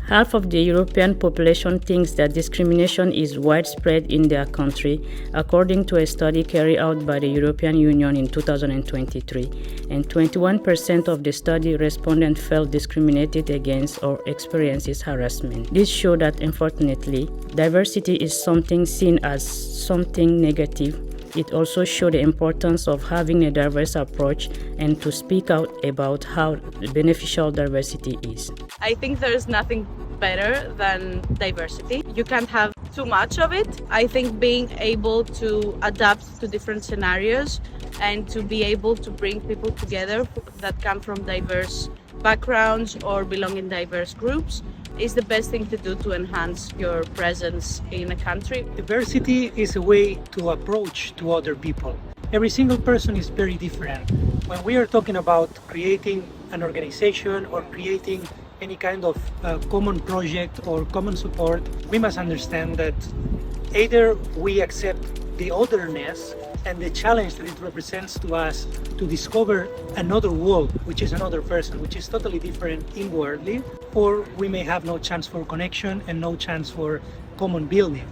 Half of the European population thinks that discrimination is widespread in their country, according to a study carried out by the European Union in 2023. And 21% of the study respondents felt discriminated against or experiences harassment. This shows that, unfortunately, diversity is something seen as something negative. It also shows the importance of having a diverse approach and to speak out about how beneficial diversity is. I think there is nothing better than diversity. You can't have too much of it. I think being able to adapt to different scenarios and to be able to bring people together that come from diverse backgrounds or belong in diverse groups is the best thing to do to enhance your presence in a country. Diversity is a way to approach to other people. Every single person is very different. When we are talking about creating an organization or creating any kind of common project or common support, we must understand that either we accept the otherness and the challenge that it represents to us to discover another world, which is another person, which is totally different inwardly, or we may have no chance for connection and no chance for common building.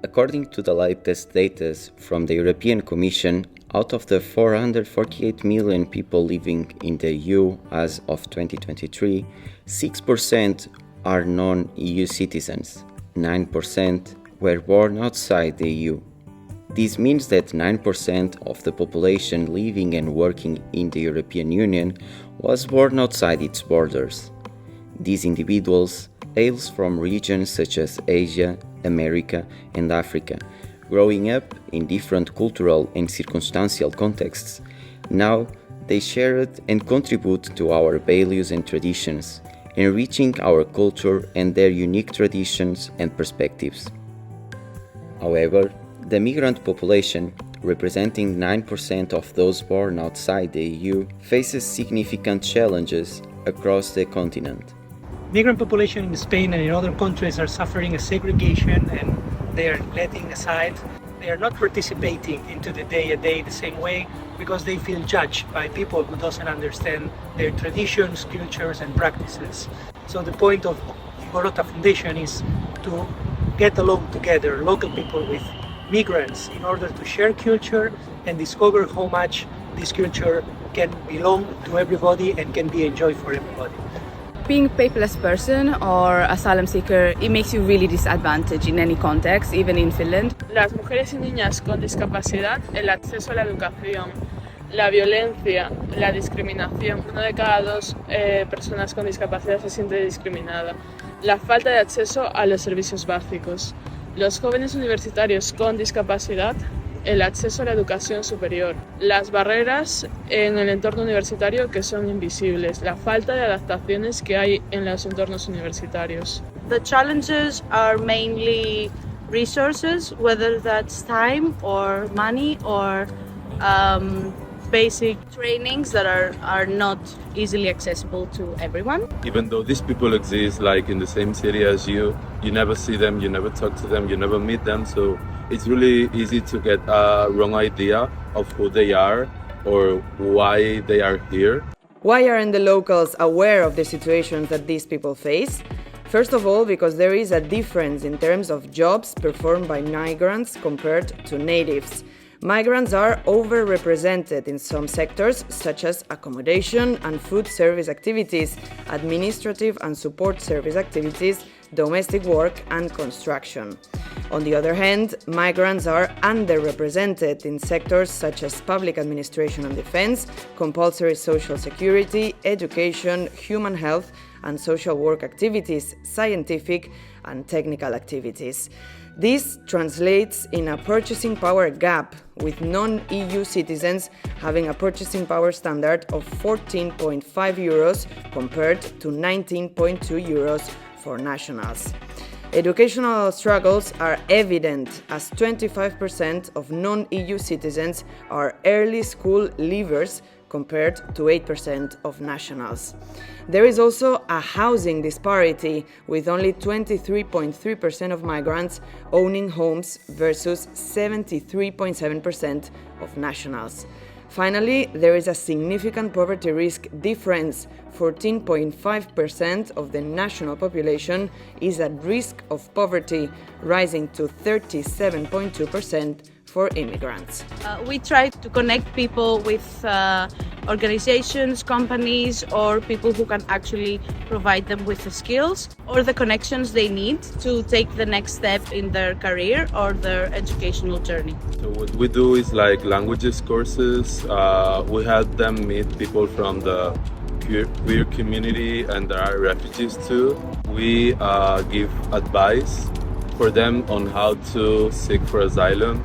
According to the latest data from the European Commission, out of the 448 million people living in the EU as of 2023, 6% are non-EU citizens, 9% were born outside the EU. This means that 9% of the population living and working in the European Union was born outside its borders. These individuals hail from regions such as Asia, America, and Africa, growing up in different cultural and circumstantial contexts. Now, they share it and contribute to our values and traditions, enriching our culture and their unique traditions and perspectives. However, the migrant population, representing 9% of those born outside the EU, faces significant challenges across the continent. Migrant population in Spain and in other countries are suffering a segregation and they are letting aside. They are not participating into the day-to-day the same way because they feel judged by people who doesn't understand their traditions, cultures and practices. So the point of Gorota Foundation is to get along together, local people with migrants, in order to share culture and discover how much this culture can belong to everybody and can be enjoyed for everybody. Being a paperless person or asylum seeker, it makes you really disadvantaged in any context, even in Finland. Las mujeres y niñas con discapacidad, el acceso a la educación, la violencia, la discriminación. 1 de cada 2 personas con discapacidad se siente discriminada. La falta de acceso a los servicios básicos. Los jóvenes universitarios con discapacidad, el acceso a la educación superior, las barreras en el entorno universitario que son invisibles, la falta de adaptaciones que hay en los entornos universitarios. The challenges are mainly resources, whether that's time or money or basic trainings that are not easily accessible to everyone. Even though these people exist like in the same city as you never see them, you never talk to them, you never meet them, so it's really easy to get a wrong idea of who they are or why they are here. Why aren't the locals aware of the situations that these people face? First of all, because there is a difference in terms of jobs performed by migrants compared to natives. Migrants are overrepresented in some sectors, such as accommodation and food service activities, administrative and support service activities, domestic work and construction. On the other hand, migrants are underrepresented in sectors such as public administration and defense, compulsory social security, education, human health and social work activities, scientific and technical activities. This translates in a purchasing power gap, with non-EU citizens having a purchasing power standard of 14.5 euros compared to 19.2 euros for nationals. Educational struggles are evident, as 25% of non-EU citizens are early school leavers compared to 8% of nationals. There is also a housing disparity, with only 23.3% of migrants owning homes versus 73.7% of nationals. Finally, there is a significant poverty risk difference. 14.5% of the national population is at risk of poverty, rising to 37.2% for immigrants. We try to connect people with organizations, companies, or people who can actually provide them with the skills or the connections they need to take the next step in their career or their educational journey. So what we do is like languages courses. We help them meet people from the queer community, and there are refugees too. We give advice for them on how to seek for asylum.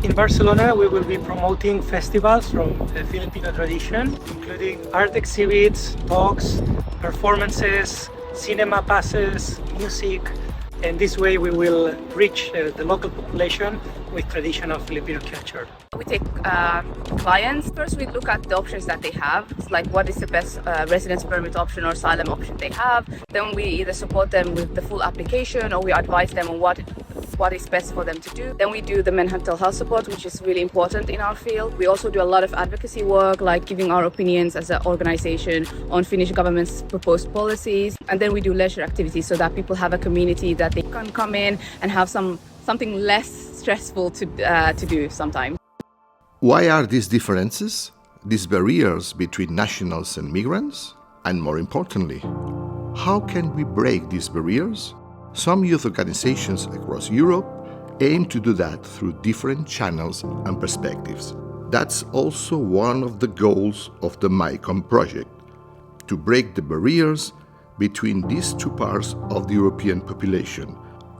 In Barcelona, we will be promoting festivals from the Filipino tradition, including art exhibits, talks, performances, cinema passes, music, and this way we will reach the local population with traditional Filipino culture. We take clients. First, we look at the options that they have. It's like what is the best residence permit option or asylum option they have. Then we either support them with the full application or we advise them on what is best for them to do. Then we do the mental health support, which is really important in our field. We also do a lot of advocacy work, like giving our opinions as an organization on Finnish government's proposed policies. And then we do leisure activities so that people have a community that they can come in and have something less stressful to do sometimes. Why are these differences, these barriers between nationals and migrants? And more importantly, how can we break these barriers? Some youth organizations across Europe aim to do that through different channels and perspectives. That's also one of the goals of the Mycom project, to break the barriers between these two parts of the European population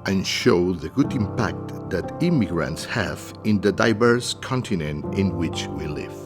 and show the good impact that immigrants have in the diverse continent in which we live.